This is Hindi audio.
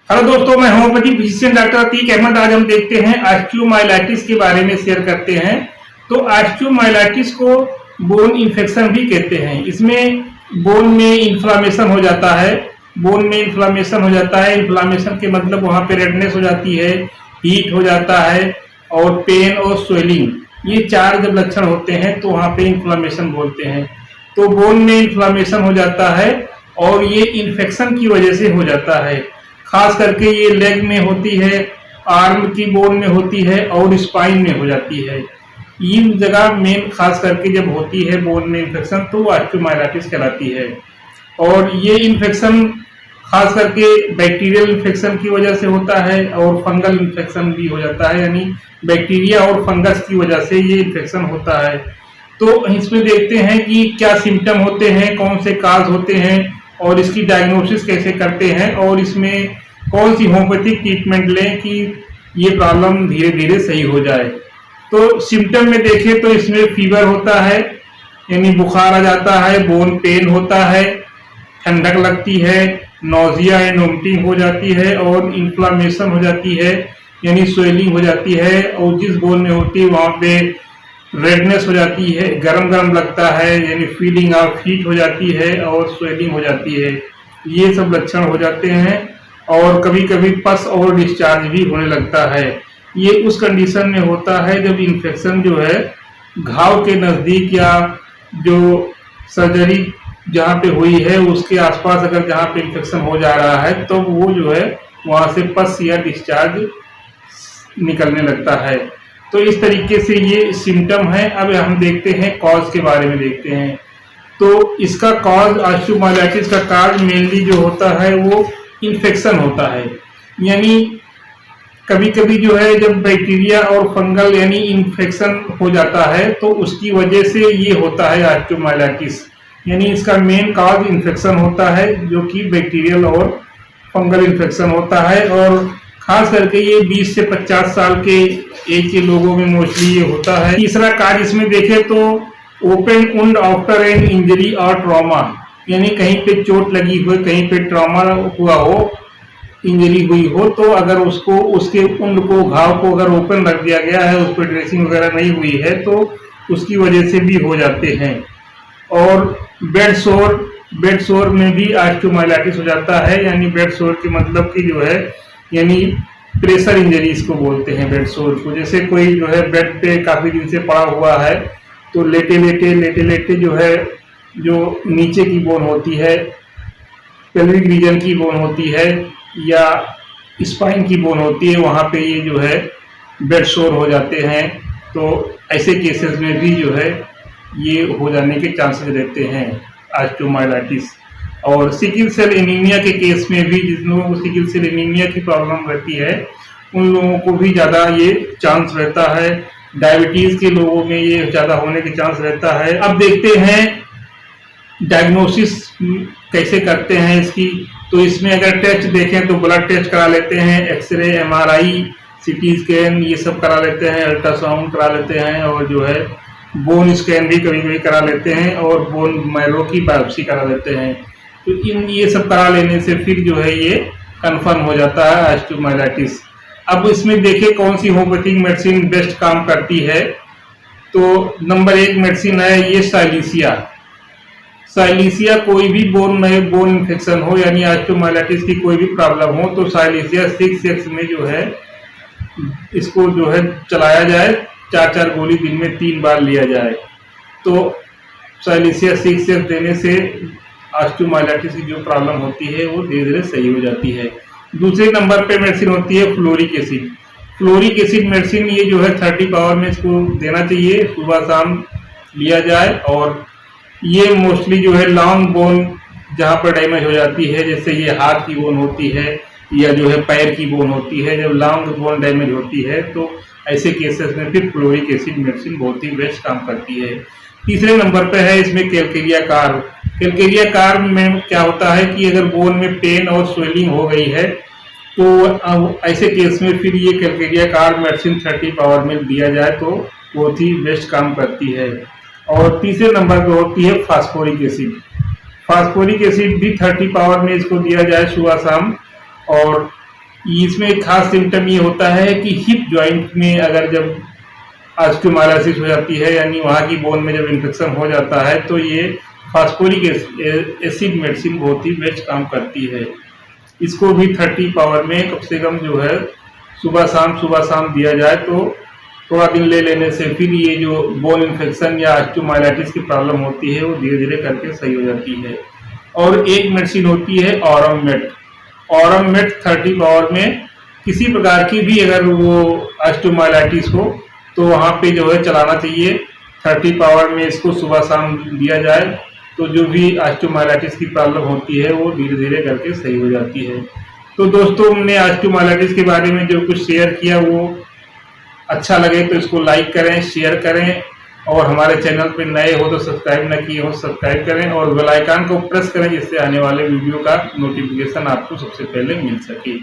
हेलो दोस्तों, मैं homeopathy physician doctor Atiq Ahmed. आज हम देखते हैं ऑस्टियोमाइलाइटिस के बारे में शेयर करते हैं। तो ऑस्टियोमाइलाइटिस को बोन इन्फेक्शन भी कहते हैं। इसमें बोन में इन्फ्लामेशन हो जाता है। बोन में इन्फ्लामेशन हो जाता है। इन्फ्लामेशन के मतलब वहाँ पे रेडनेस हो जाती है, हीट हो जाता है और पेन और स्वेलिंग, ये चार जब लक्षण होते हैं तो वहाँ पे इन्फ्लामेशन बोलते हैं। तो बोन में इन्फ्लामेशन हो जाता है और ये इन्फेक्शन की वजह से हो जाता है। खास करके ये लेग में होती है, आर्म की बोन में होती है और स्पाइन में हो जाती है। इन जगह मेन खास करके जब होती है बोन में इन्फेक्शन तो ऑस्टियोमाइलाइटिस कहलाती है। और ये इन्फेक्शन खास करके बैक्टीरियल इन्फेक्शन की वजह से होता है और फंगल इन्फेक्शन भी हो जाता है, यानी बैक्टीरिया और फंगस की वजह से ये इन्फेक्शन होता है। तो इसमें देखते हैं कि क्या सिम्टम होते हैं, कौन से काज होते हैं और इसकी डायग्नोसिस कैसे करते हैं और इसमें कौन सी होम्योपैथिक ट्रीटमेंट लें कि ये प्रॉब्लम धीरे धीरे सही हो जाए। तो सिम्टम में देखें तो इसमें फीवर होता है, यानी बुखार आ जाता है, बोन पेन होता है, ठंडक लगती है, नोजिया एंड वोमिटिंग हो जाती है और इन्फ्लामेशन हो जाती है, यानी स्वेलिंग हो जाती है। और जिस बोन में होती है वहाँ पे रेडनेस हो जाती है, गरम गरम लगता है, यानी फीलिंग ऑफ हीट हो जाती है और स्वेलिंग हो जाती है। ये सब लक्षण हो जाते हैं और कभी कभी पस और डिस्चार्ज भी होने लगता है। ये उस कंडीशन में होता है जब इन्फेक्शन जो है घाव के नज़दीक या जो सर्जरी जहाँ पे हुई है उसके आसपास अगर जहाँ पे इन्फेक्शन हो जा रहा है तो वो जो है वहाँ से पस या डिस्चार्ज निकलने लगता है। तो इस तरीके से ये सिम्टम है। अब हम देखते हैं कॉज के बारे में देखते हैं। तो इसका कॉज, ऑस्टियोमाइलाइटिस का कॉज मेनली जो होता है वो इन्फेक्शन होता है। यानी कभी कभी जो है जब बैक्टीरिया और फंगल यानी इन्फेक्शन हो जाता है तो उसकी वजह से ये होता है ऑस्टियोमाइलाइटिस। यानी इसका मेन कॉज इन्फेक्शन होता है जो कि बैक्टीरियल और फंगल इन्फेक्शन होता है। और खास करके ये 20 से 50 साल के एज के लोगों में मोस्टली ये होता है। तीसरा कार्य इसमें देखें तो open wound after an injury और ट्रॉमा, यानी कहीं पे चोट लगी हो, कहीं पे ट्रॉमा हुआ हो, इंजरी हुई हो, तो अगर उसको उसके वुंड को, घाव को अगर ओपन रख दिया गया है, उस पर ड्रेसिंग वगैरह नहीं हुई है तो उसकी वजह से भी हो जाते हैं। और बेड सोर में भी ऑस्टियोमाइलाइटिस हो जाता है। यानी बेड सोर के मतलब कि जो है यानी प्रेशर इंजरी इसको बोलते हैं बेड सोर को। जैसे कोई जो है बेड पे काफी दिन से पड़ा हुआ है तो लेटे लेटे जो है जो नीचे की बोन होती है, पेल्विक रीजन की बोन होती है या स्पाइन की बोन होती है, वहाँ पे ये जो है बेड सोर हो जाते हैं। तो ऐसे केसेस में भी जो है ये हो जाने के चांसेस रहते हैं ऑस्टियोमाइलाइटिस। और सिकल सेल एनीमिया के केस में भी, जिन लोगों को सिकल सेल एनीमिया की प्रॉब्लम रहती है उन लोगों को भी ज़्यादा ये चांस रहता है। डायबिटीज़ के लोगों में ये ज़्यादा होने के चांस रहता है। अब देखते हैं डायग्नोसिस कैसे करते हैं इसकी। तो इसमें अगर टेस्ट देखें तो ब्लड टेस्ट करा लेते हैं, एक्सरे, एमआरआई, सीटी स्कैन ये सब करा लेते हैं, अल्ट्रासाउंड करा लेते हैं और जो है बोन स्कैन भी कभी कभी करा लेते हैं और बोन मैरो की बायोप्सी करा लेते हैं। तो ये सब करा लेने से फिर जो है ये कंफर्म हो जाता है ऑस्टियोमाइलाइटिस। अब इसमें देखें कौन सी होम्योपैथिक मेडिसिन बेस्ट काम करती है। तो नंबर 1 मेडिसिन है ये साइलिसिया। साइलिसिया कोई भी बोन में बोन इन्फेक्शन हो, यानी ऑस्टियोमाइलाइटिस की कोई भी प्रॉब्लम हो तो साइलिसिया 6 में जो है इसको जो है चलाया जाए, 4 गोली दिन में 3 बार लिया जाए। तो साइलिसिया 6 देने से ऑस्टियोमाइलाइटिस की जो प्रॉब्लम होती है वो धीरे धीरे सही हो जाती है। दूसरे नंबर पे मेडिसिन होती है fluoric acid. Fluoric acid medicine ये जो है 30 पावर में इसको देना चाहिए, सुबह शाम लिया जाए। और ये मोस्टली जो है लॉन्ग बोन जहाँ पर डैमेज हो जाती है, जैसे ये हाथ की बोन होती है या जो है पैर की बोन होती है, जब लॉन्ग बोन डैमेज होती है तो ऐसे केसेस में फिर फ्लोरिक एसिड मेडिसिन बहुत ही बेस्ट काम करती है। तीसरे नंबर पे है इसमें कैलकेरिया कार्ब। कैलकेरिया कार्ब में क्या होता है कि अगर बोन में पेन और स्वेलिंग हो गई है तो अब ऐसे केस में फिर ये कैलकेरिया कार्ब मेडिसिन 30 पावर में दिया जाए तो बहुत ही बेस्ट काम करती है। और तीसरे नंबर पे होती है फास्फोरिक एसिड। फास्फोरिक एसिड भी 30 पावर में इसको दिया जाए सुबह शाम। और इसमें एक खास सिम्टम ये होता है कि हिप जॉइंट में अगर जब ऑस्टियोमाइलाइटिस हो जाती है, यानी वहाँ की बोन में जब इन्फेक्शन हो जाता है, तो ये फास्फोरिक एसिड मेडिसिन बहुत ही बेस्ट काम करती है। इसको भी 30 पावर में कम से कम जो है सुबह शाम दिया जाए तो थोड़ा दिन ले लेने से फिर ये जो बोन इन्फेक्शन या ऑस्टियोमाइलाइटिस की प्रॉब्लम होती है वो धीरे धीरे करके सही हो जाती है। और एक मेडिसिन होती है ऑरम मेट 30 पावर में। किसी प्रकार की भी अगर वो ऑस्टियोमाइलाइटिस हो तो वहाँ पे जो है चलाना चाहिए। 30 पावर में इसको सुबह शाम दिया जाए तो जो भी ऑस्टियोमाइलाइटिस की प्रॉब्लम होती है वो धीरे धीरे करके सही हो जाती है। तो दोस्तों, हमने ऑस्टियोमाइलाइटिस के बारे में जो कुछ शेयर किया वो अच्छा लगे तो इसको लाइक करें, शेयर करें, और हमारे चैनल पर नए हो तो सब्सक्राइब न किए हो सब्सक्राइब करें और बेल आइकन को प्रेस करें जिससे आने वाले वीडियो का नोटिफिकेशन आपको सबसे पहले मिल सके।